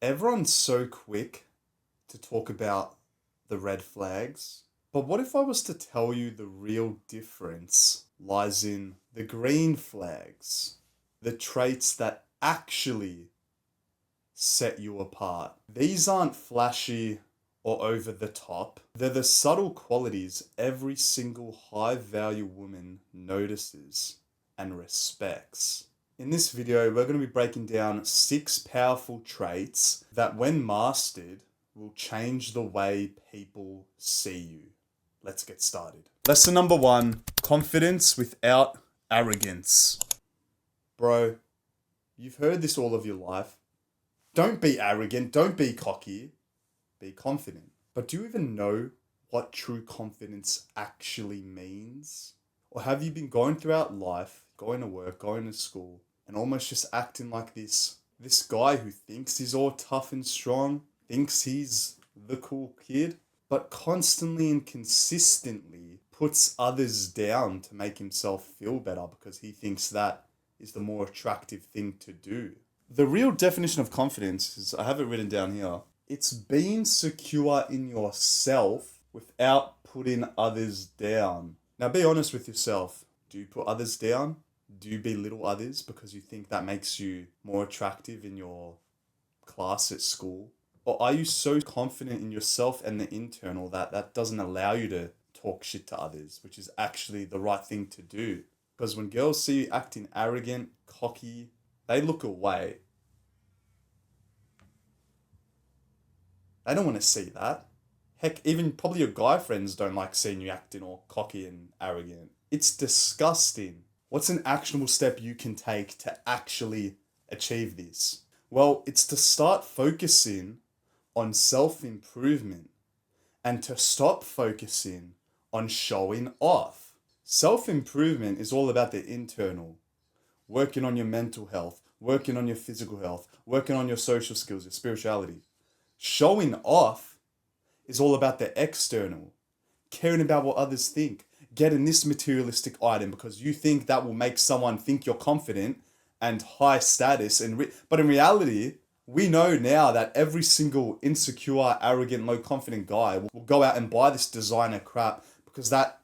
Everyone's so quick to talk about the red flags, but what if I was to tell you the real difference lies in the green flags, the traits that actually set you apart? These aren't flashy or over the top. They're the subtle qualities every single high value woman notices and respects. In this video, we're going to be breaking down 6 powerful traits that, when mastered, will change the way people see you. Let's get started. Lesson number 1, confidence without arrogance. Bro, you've heard this all of your life. Don't be arrogant, don't be cocky, be confident. But do you even know what true confidence actually means? Or have you been going throughout life, going to work, going to school, and almost just acting like this guy who thinks he's all tough and strong, thinks he's the cool kid, but constantly and consistently puts others down to make himself feel better because he thinks that is the more attractive thing to do? The real definition of confidence is, I have it written down here, it's being secure in yourself without putting others down. Now be honest with yourself. Do you put others down? Do you belittle others because you think that makes you more attractive in your class at school? Or are you so confident in yourself and the internal that doesn't allow you to talk shit to others, which is actually the right thing to do? Because when girls see you acting arrogant, cocky, they look away. They don't want to see that. Heck, even probably your guy friends don't like seeing you acting all cocky and arrogant. It's disgusting. What's an actionable step you can take to actually achieve this? Well, it's to start focusing on self-improvement and to stop focusing on showing off. Self-improvement is all about the internal. Working on your mental health, working on your physical health, working on your social skills, your spirituality. Showing off is all about the external. Caring about what others think. Getting this materialistic item because you think that will make someone think you're confident and high status. But in reality, we know now that every single insecure, arrogant, low confident guy will go out and buy this designer crap because that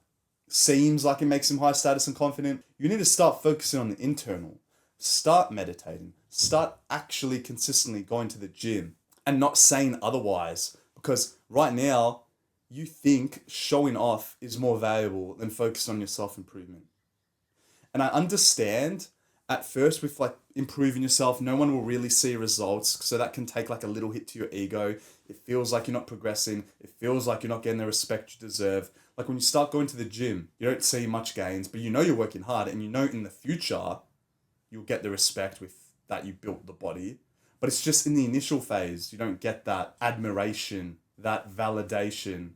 seems like it makes him high status and confident. You need to start focusing on the internal. Start meditating. Start actually consistently going to the gym and not saying otherwise. Because right now, you think showing off is more valuable than focusing on your self-improvement. And I understand at first with like improving yourself, no one will really see results. So that can take like a little hit to your ego. It feels like you're not progressing. It feels like you're not getting the respect you deserve. Like when you start going to the gym, you don't see much gains, but you know you're working hard and you know in the future, you'll get the respect with that you built the body. But it's just in the initial phase, you don't get that admiration, that validation,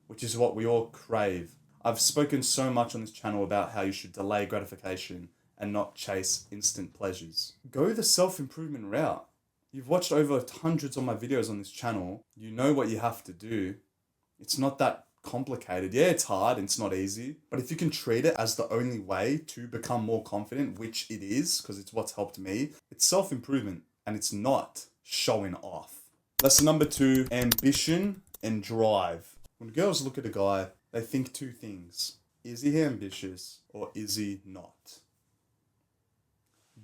which is what we all crave. I've spoken so much on this channel about how you should delay gratification and not chase instant pleasures. Go the self-improvement route. You've watched over hundreds of my videos on this channel. You know what you have to do. It's not that complicated. Yeah, it's hard and it's not easy. But if you can treat it as the only way to become more confident, which it is, because it's what's helped me, it's self-improvement and it's not showing off. Lesson number 2, ambition and drive. When girls look at a guy, they think 2 things. Is he ambitious or is he not?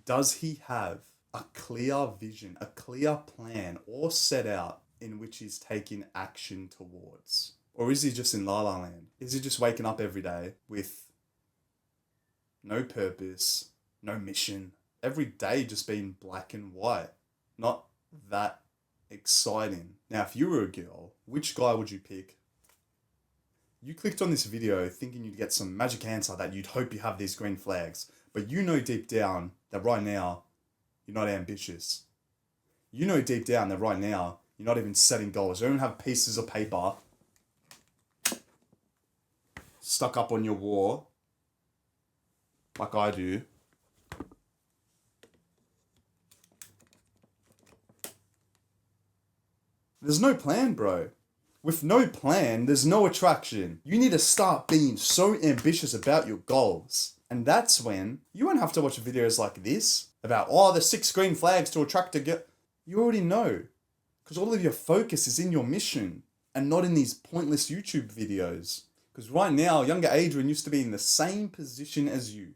Does he have a clear vision, a clear plan or set out in which he's taking action towards? Or is he just in la la land? Is he just waking up every day with no purpose, no mission? Every day just being black and white. Not that exciting. Now, if you were a girl, which guy would you pick? You clicked on this video thinking you'd get some magic answer that you'd hope you have these green flags. But you know deep down that right now, you're not ambitious. You know deep down that right now, you're not even setting goals. You don't have pieces of paper stuck up on your wall like I do. There's no plan, bro. With no plan, there's no attraction. You need to start being so ambitious about your goals. And that's when you won't have to watch videos like this about, the 6 green flags to attract a girl. You already know. Because all of your focus is in your mission and not in these pointless YouTube videos. Because right now, younger Adrian used to be in the same position as you.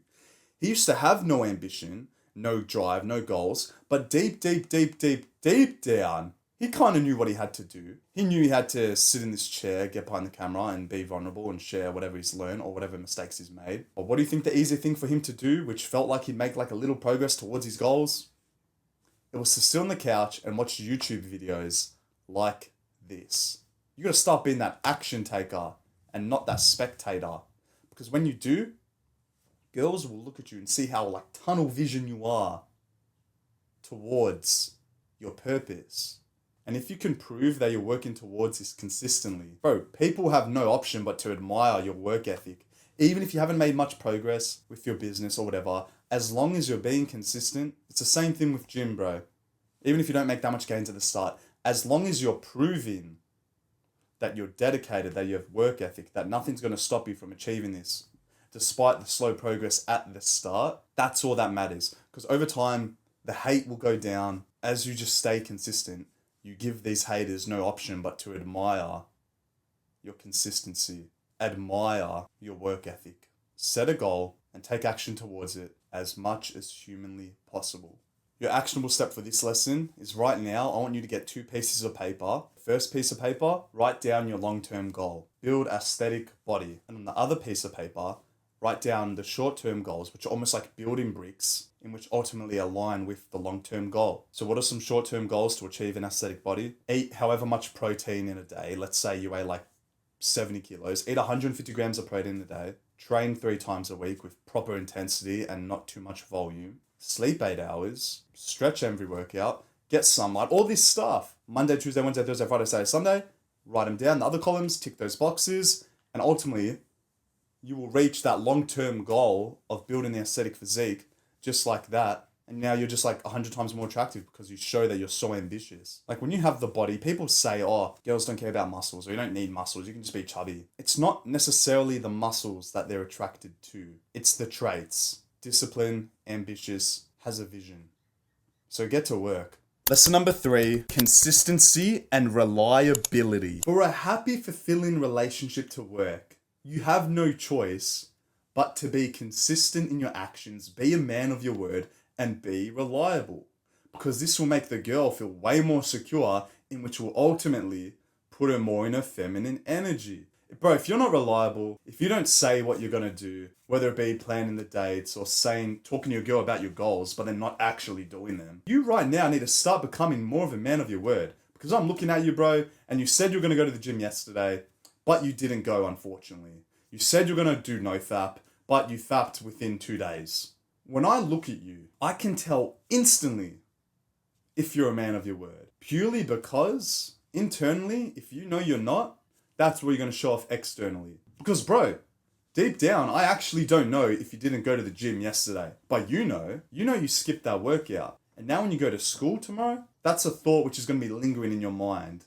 He used to have no ambition, no drive, no goals, but deep down, he kind of knew what he had to do. He knew he had to sit in this chair, get behind the camera and be vulnerable and share whatever he's learned or whatever mistakes he's made. But what do you think the easy thing for him to do, which felt like he'd make like a little progress towards his goals? It was to sit on the couch and watch YouTube videos like this. You gotta start being that action taker and not that spectator. Because when you do, girls will look at you and see how like tunnel vision you are towards your purpose. And if you can prove that you're working towards this consistently, bro, people have no option but to admire your work ethic. Even if you haven't made much progress with your business or whatever, as long as you're being consistent, it's the same thing with gym, bro. Even if you don't make that much gains at the start, as long as you're proving that you're dedicated, that you have work ethic, that nothing's going to stop you from achieving this, despite the slow progress at the start, that's all that matters. Because over time, the hate will go down as you just stay consistent. You give these haters no option but to admire your consistency, admire your work ethic. Set a goal and take action towards it as much as humanly possible. Your actionable step for this lesson is right now, I want you to get 2 pieces of paper. First piece of paper, write down your long-term goal. Build aesthetic body. And on the other piece of paper, write down the short-term goals, which are almost like building bricks in which ultimately align with the long-term goal. So what are some short-term goals to achieve an aesthetic body? Eat however much protein in a day. Let's say you weigh like 70 kilos. Eat 150 grams of protein a day. Train 3 times a week with proper intensity and not too much volume. Sleep 8 hours. Stretch every workout. Get sunlight. All this stuff. Monday, Tuesday, Wednesday, Thursday, Friday, Saturday, Sunday. Write them down. The other columns, tick those boxes. And ultimately, you will reach that long-term goal of building the aesthetic physique just like that. And now you're just like 100 times more attractive because you show that you're so ambitious. Like when you have the body, people say, oh, girls don't care about muscles or you don't need muscles. You can just be chubby. It's not necessarily the muscles that they're attracted to. It's the traits. Discipline, ambitious, has a vision. So get to work. Lesson number 3, consistency and reliability. For a happy, fulfilling relationship to work, you have no choice but to be consistent in your actions, be a man of your word, and be reliable. Because this will make the girl feel way more secure, in which will ultimately put her more in her feminine energy. Bro, if you're not reliable, if you don't say what you're gonna do, whether it be planning the dates or talking to your girl about your goals, but then not actually doing them, you right now need to start becoming more of a man of your word. Because I'm looking at you, bro, and you said you were gonna go to the gym yesterday, but you didn't go, unfortunately. You said you're gonna do no fap, but you fapped within 2 days. When I look at you, I can tell instantly if you're a man of your word. Purely because internally, if you know you're not, that's where you're going to show off externally. Because bro, deep down, I actually don't know if you didn't go to the gym yesterday. But you know you skipped that workout. And now when you go to school tomorrow, that's a thought which is going to be lingering in your mind.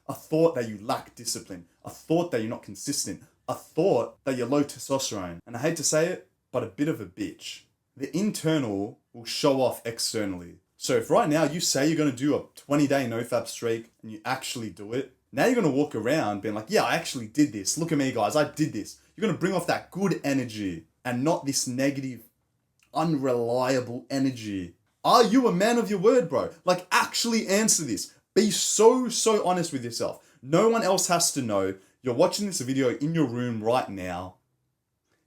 A thought that you lack discipline. A thought that you're not consistent. A thought that you're low testosterone. And I hate to say it, but a bit of a bitch. The internal will show off externally. So if right now you say you're going to do a 20-day no-fap streak and you actually do it, now you're going to walk around being like, yeah, I actually did this. Look at me, guys. I did this. You're going to bring off that good energy and not this negative, unreliable energy. Are you a man of your word, bro? Like, actually answer this. Be so honest with yourself. No one else has to know. You're watching this video in your room right now.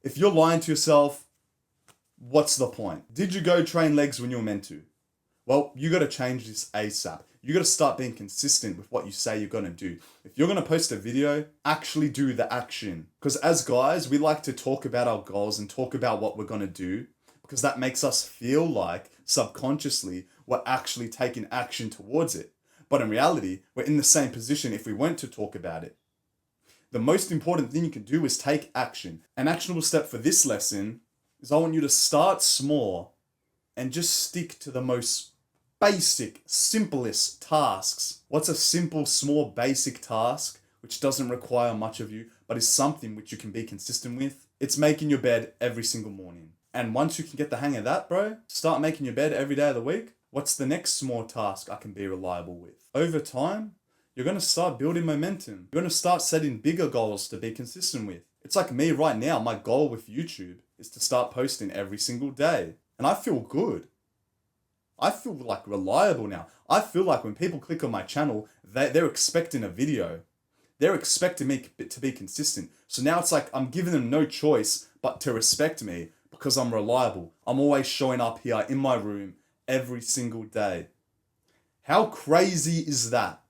If you're lying to yourself, what's the point? Did you go train legs when you were meant to? Well, you got to change this ASAP. You got to start being consistent with what you say you're going to do. If you're going to post a video, actually do the action. Because as guys, we like to talk about our goals and talk about what we're going to do because that makes us feel like subconsciously we're actually taking action towards it. But in reality, we're in the same position if we weren't to talk about it. The most important thing you can do is take action. An actionable step for this lesson is I want you to start small and just stick to the most basic, simplest tasks. What's a simple, small, basic task which doesn't require much of you, but is something which you can be consistent with? It's making your bed every single morning. And once you can get the hang of that, bro, start making your bed every day of the week. What's the next small task I can be reliable with? Over time, you're going to start building momentum. You're going to start setting bigger goals to be consistent with. It's like me right now, my goal with YouTube is to start posting every single day. And I feel good. I feel like reliable now. I feel like when people click on my channel, they're expecting a video. They're expecting me to be consistent. So now it's like I'm giving them no choice but to respect me because I'm reliable. I'm always showing up here in my room every single day. How crazy is that?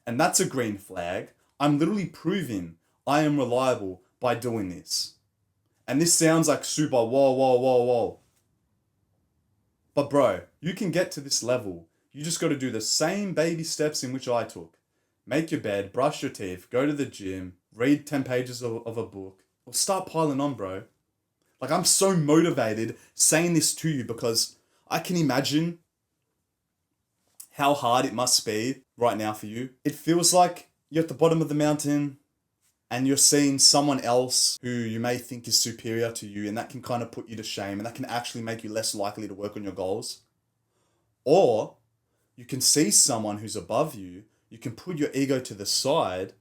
And that's a green flag. I'm literally proving I am reliable by doing this. And this sounds like super whoa. But bro, you can get to this level. You just got to do the same baby steps in which I took. Make your bed, brush your teeth, go to the gym, read 10 pages of a book, or start piling on, bro. Like, I'm so motivated saying this to you because I can imagine how hard it must be right now for you. It feels like you're at the bottom of the mountain and you're seeing someone else who you may think is superior to you, and that can kind of put you to shame, and that can actually make you less likely to work on your goals. Or you can see someone who's above you, you can put your ego to the side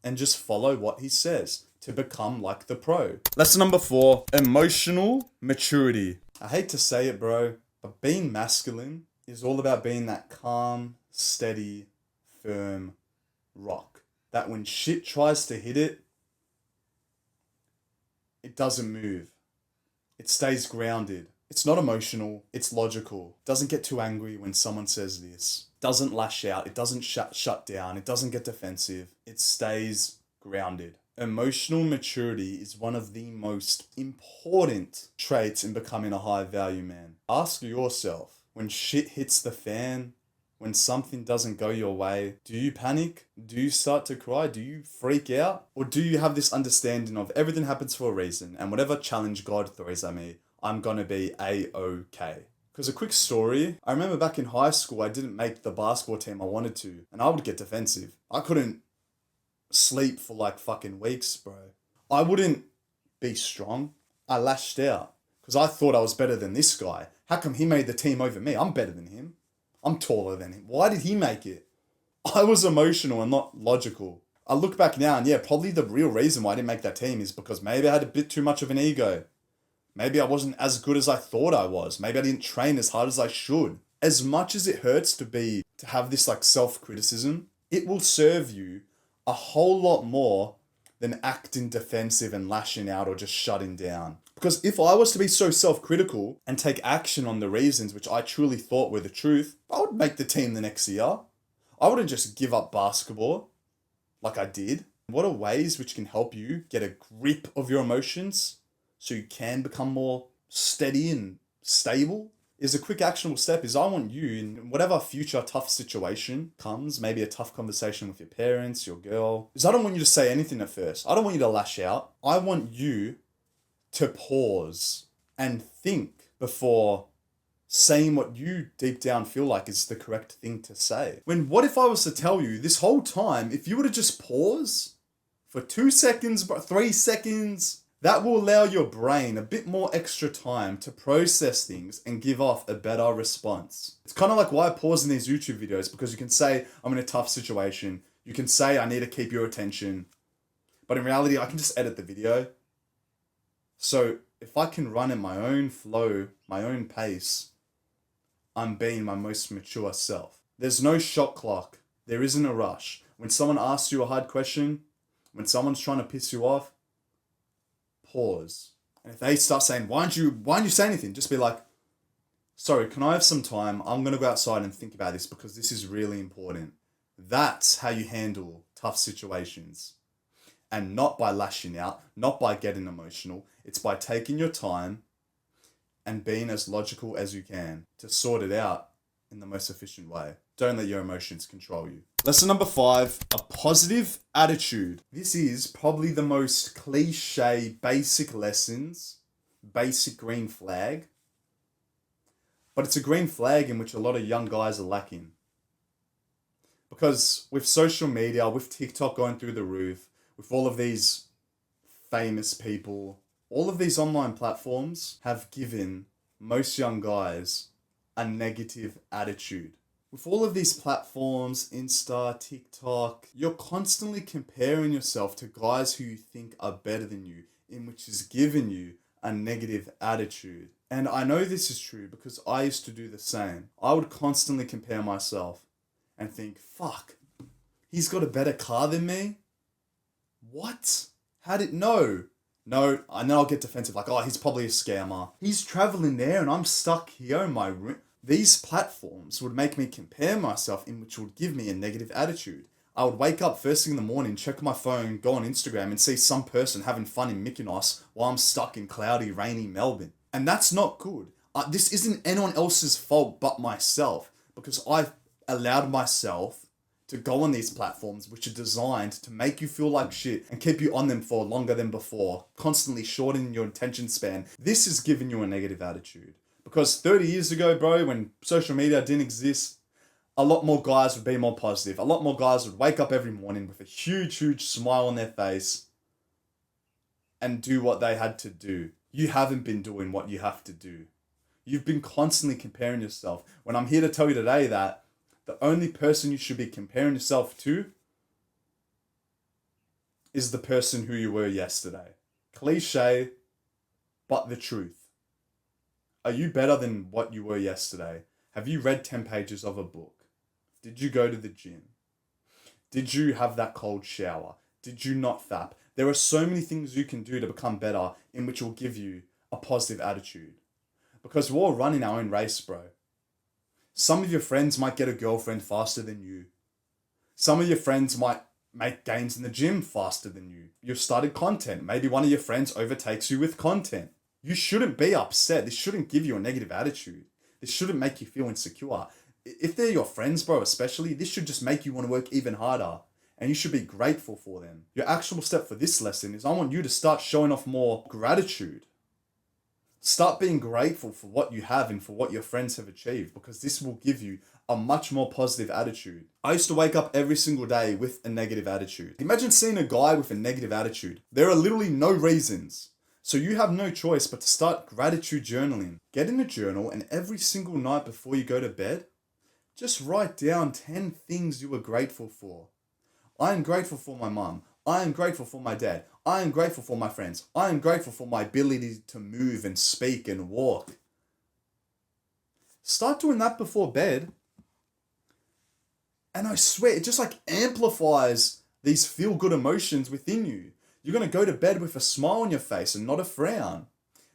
and just follow what he says to become like the pro. Lesson number 4, emotional maturity. I hate to say it, bro, but being masculine is all about being that calm, steady, firm rock. That when shit tries to hit it, it doesn't move. It stays grounded. It's not emotional, it's logical. Doesn't get too angry when someone says this. Doesn't lash out, it doesn't shut down, it doesn't get defensive. It stays grounded. Emotional maturity is one of the most important traits in becoming a high value man. Ask yourself, when shit hits the fan, when something doesn't go your way, do you panic? Do you start to cry? Do you freak out? Or do you have this understanding of everything happens for a reason, and whatever challenge God throws at me, I'm gonna be A-okay? Because a quick story, I remember back in high school, I didn't make the basketball team I wanted to, and I would get defensive. I couldn't sleep for like fucking weeks, bro. I wouldn't be strong. I lashed out because I thought I was better than this guy. How come he made the team over me? I'm better than him. I'm taller than him. Why did he make it? I was emotional and not logical. I look back now and yeah, probably the real reason why I didn't make that team is because maybe I had a bit too much of an ego. Maybe I wasn't as good as I thought I was. Maybe I didn't train as hard as I should. As much as it hurts to have this like self-criticism, it will serve you a whole lot more than acting defensive and lashing out or just shutting down. Because if I was to be so self-critical and take action on the reasons which I truly thought were the truth, I would make the team the next year. I wouldn't just give up basketball like I did. What are ways which can help you get a grip of your emotions so you can become more steady and stable? Is a quick actionable step is I want you, in whatever future tough situation comes, maybe a tough conversation with your parents, your girl, is I don't want you to say anything at first. I don't want you to lash out. I want you to pause and think before saying what you deep down feel like is the correct thing to say. What if I was to tell you this whole time, if you were to just pause for 2 seconds, 3 seconds, that will allow your brain a bit more extra time to process things and give off a better response. It's kind of like why I pause in these YouTube videos, because you can say, I'm in a tough situation. You can say, I need to keep your attention. But in reality, I can just edit the video. So if I can run in my own flow, my own pace, I'm being my most mature self. There's no shot clock. There isn't a rush. When someone asks you a hard question, when someone's trying to piss you off, pause. And if they start saying, why don't you say anything? Just be like, sorry, can I have some time? I'm going to go outside and think about this because this is really important. That's how you handle tough situations. And not by lashing out, not by getting emotional. It's by taking your time and being as logical as you can to sort it out in the most efficient way. Don't let your emotions control you. Lesson number 5, a positive attitude. This is probably the most cliche, basic lessons, basic green flag. But it's a green flag in which a lot of young guys are lacking. Because with social media, with TikTok going through the roof, with all of these famous people, all of these online platforms have given most young guys a negative attitude. With all of these platforms, Insta, TikTok, you're constantly comparing yourself to guys who you think are better than you, in which is giving you a negative attitude. And I know this is true because I used to do the same. I would constantly compare myself and think, fuck, he's got a better car than me? What? No. And then I'll get defensive, like, oh, he's probably a scammer. He's traveling there and I'm stuck here in my room. These platforms would make me compare myself, in which would give me a negative attitude. I would wake up first thing in the morning, check my phone, go on Instagram and see some person having fun in Mykonos while I'm stuck in cloudy, rainy Melbourne. And that's not good. This isn't anyone else's fault but myself, because I've allowed myself to go on these platforms which are designed to make you feel like shit and keep you on them for longer than before, constantly shortening your attention span. This is giving you a negative attitude. Because 30 years ago, bro, when social media didn't exist, a lot more guys would be more positive. A lot more guys would wake up every morning with a huge, huge smile on their face and do what they had to do. You haven't been doing what you have to do. You've been constantly comparing yourself. When I'm here to tell you today that the only person you should be comparing yourself to is the person who you were yesterday. Cliche, but the truth. Are you better than what you were yesterday? Have you read 10 pages of a book? Did you go to the gym? Did you have that cold shower? Did you not fap? There are so many things you can do to become better, in which will give you a positive attitude. Because we're all running our own race, bro. Some of your friends might get a girlfriend faster than you. Some of your friends might make gains in the gym faster than you. You've started content. Maybe one of your friends overtakes you with content. You shouldn't be upset. This shouldn't give you a negative attitude. This shouldn't make you feel insecure. If they're your friends, bro, especially, this should just make you want to work even harder. And you should be grateful for them. Your actual step for this lesson is I want you to start showing off more gratitude. Start being grateful for what you have and for what your friends have achieved, because this will give you a much more positive attitude. I used to wake up every single day with a negative attitude. Imagine seeing a guy with a negative attitude. There are literally no reasons. So you have no choice but to start gratitude journaling. Get in a journal and every single night before you go to bed, just write down 10 things you are grateful for. I am grateful for my mum. I am grateful for my dad. I am grateful for my friends. I am grateful for my ability to move and speak and walk. Start doing that before bed. And I swear, it just like amplifies these feel-good emotions within you. You're going to go to bed with a smile on your face and not a frown.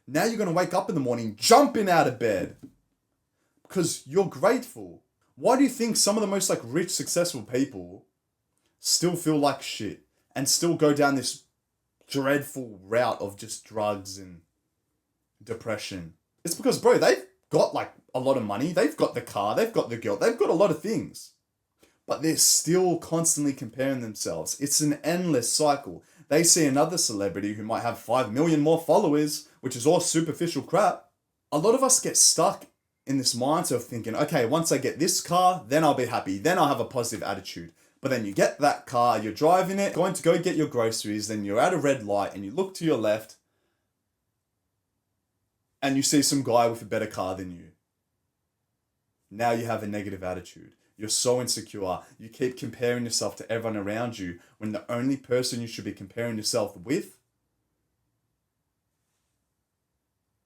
Now you're going to wake up in the morning jumping out of bed because you're grateful. Why do you think some of the most like rich, successful people still feel like shit and still go down this dreadful route of just drugs and depression? It's because, bro, they've got like a lot of money. They've got the car. They've got the girl. They've got a lot of things. But they're still constantly comparing themselves. It's an endless cycle. They see another celebrity who might have 5 million more followers, which is all superficial crap. A lot of us get stuck in this mindset of thinking, okay, once I get this car, then I'll be happy. Then I'll have a positive attitude. But then you get that car, you're driving it, going to go get your groceries, then you're at a red light and you look to your left and you see some guy with a better car than you. Now you have a negative attitude. You're so insecure. You keep comparing yourself to everyone around you when the only person you should be comparing yourself with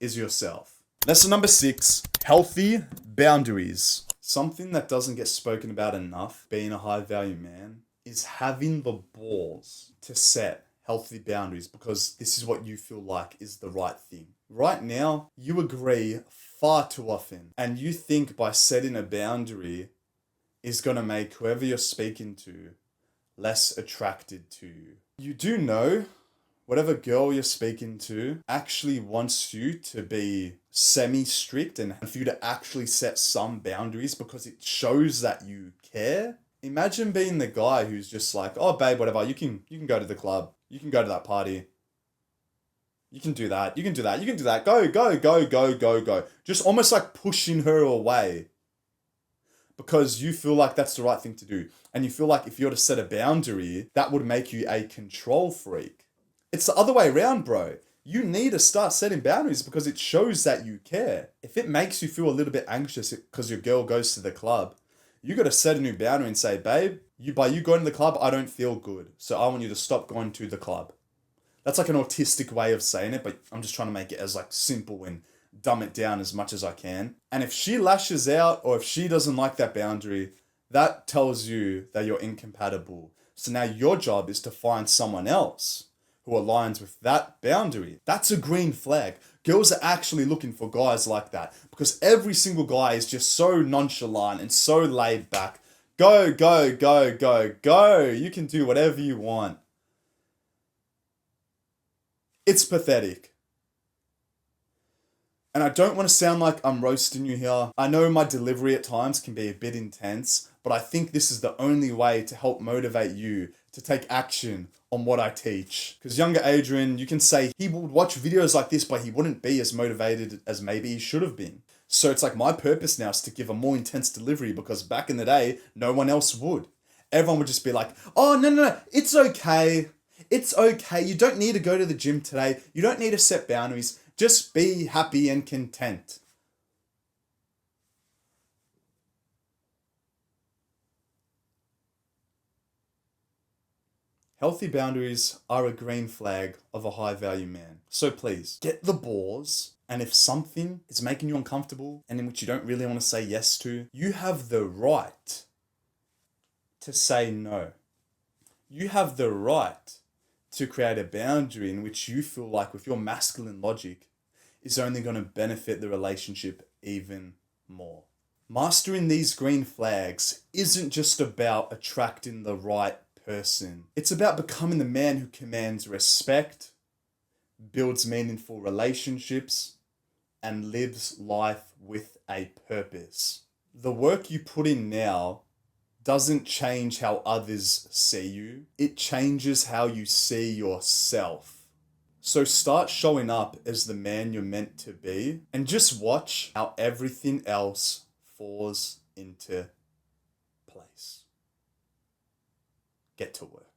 is yourself. Lesson number 6, healthy boundaries. Something that doesn't get spoken about enough, being a high value man, is having the balls to set healthy boundaries, because this is what you feel like is the right thing. Right now, you agree far too often, and you think by setting a boundary is going to make whoever you're speaking to less attracted to you. You do know whatever girl you're speaking to actually wants you to be semi-strict and for you to actually set some boundaries because it shows that you care. Imagine being the guy who's just like, oh babe, whatever, you can go to the club, you can go to that party, you can do that, you can do that, you can do that, go. Just almost like pushing her away because you feel like that's the right thing to do. And you feel like if you're to set a boundary, that would make you a control freak. It's the other way around, bro. You need to start setting boundaries because it shows that you care. If it makes you feel a little bit anxious because your girl goes to the club, you got to set a new boundary and say, babe, by you going to the club, I don't feel good. So I want you to stop going to the club. That's like an autistic way of saying it, but I'm just trying to make it as like simple and dumb it down as much as I can. And if she lashes out or if she doesn't like that boundary, that tells you that you're incompatible. So now your job is to find someone else who aligns with that boundary. That's a green flag. Girls are actually looking for guys like that because every single guy is just so nonchalant and so laid back. Go, go, go, go, go. You can do whatever you want. It's pathetic. And I don't want to sound like I'm roasting you here. I know my delivery at times can be a bit intense, but I think this is the only way to help motivate you to take action on what I teach. Because younger Adrian, you can say he would watch videos like this, but he wouldn't be as motivated as maybe he should have been. So it's like my purpose now is to give a more intense delivery because back in the day, no one else would. Everyone would just be like, oh, no, it's okay. It's okay. You don't need to go to the gym today. You don't need to set boundaries. Just be happy and content. Healthy boundaries are a green flag of a high value man. So please, get the balls. And if something is making you uncomfortable and in which you don't really want to say yes to, you have the right to say no. You have the right to create a boundary in which you feel like with your masculine logic is only going to benefit the relationship even more. Mastering these green flags isn't just about attracting the right person. It's about becoming the man who commands respect, builds meaningful relationships, and lives life with a purpose. The work you put in now doesn't change how others see you. It changes how you see yourself. So start showing up as the man you're meant to be and just watch how everything else falls into place. Get to work.